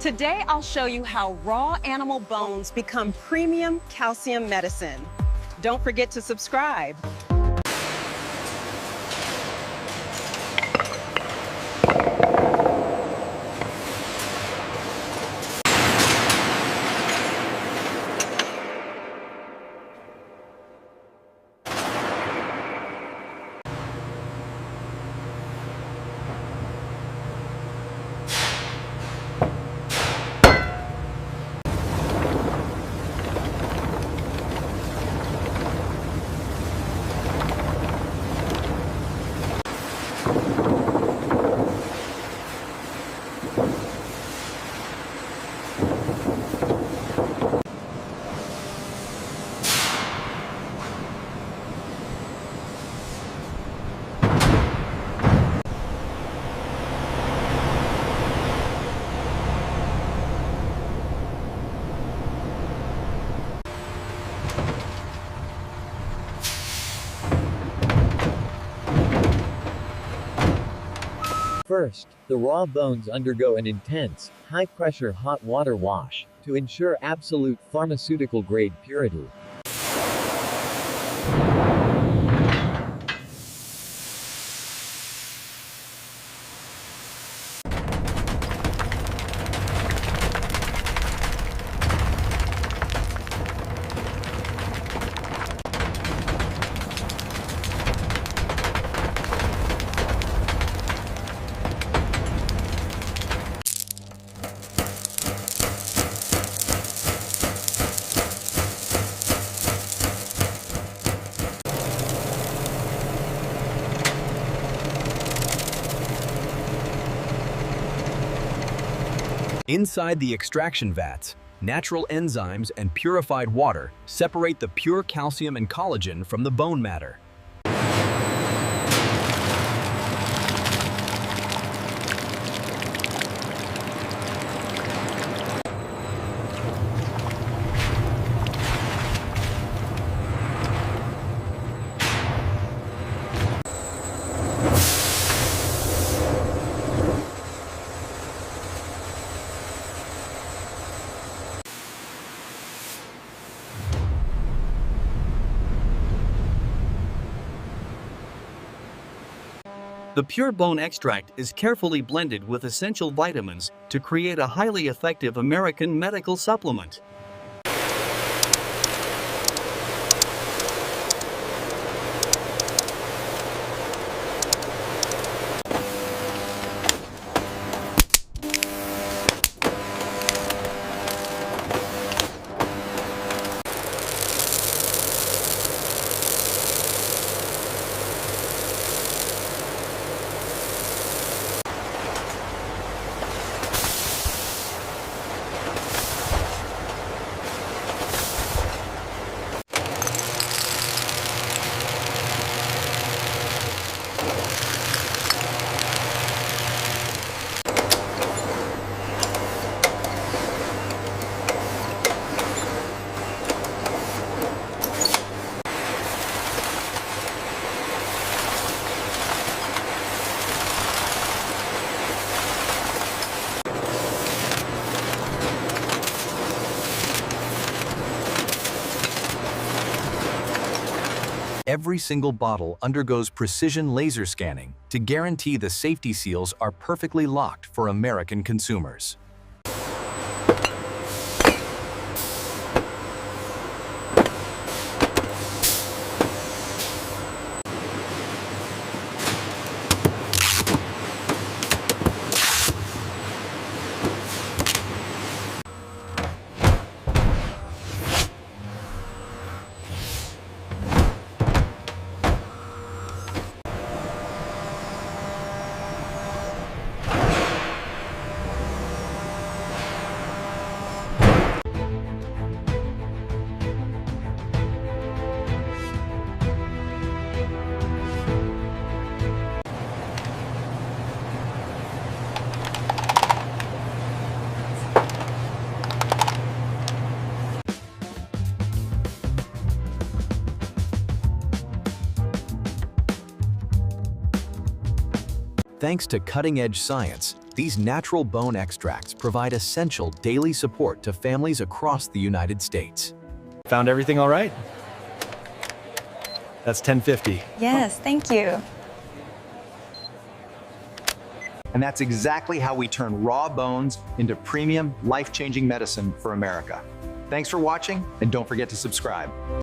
Today, I'll show you how raw animal bones become premium calcium medicine. Don't forget to subscribe. First, the raw bones undergo an intense, high-pressure hot water wash to ensure absolute pharmaceutical-grade purity. Inside the extraction vats, natural enzymes and purified water separate the pure calcium and collagen from the bone matter. The pure bone extract is carefully blended with essential vitamins to create a highly effective American medical supplement. Every single bottle undergoes precision laser scanning to guarantee the safety seals are perfectly locked for American consumers. Thanks to cutting-edge science, These natural bone extracts provide essential daily support to families across the United States. Found everything all right? That's $10.50. Yes, thank you. And that's exactly how we turn raw bones into premium, life-changing medicine for America. Thanks for watching, and don't forget to subscribe.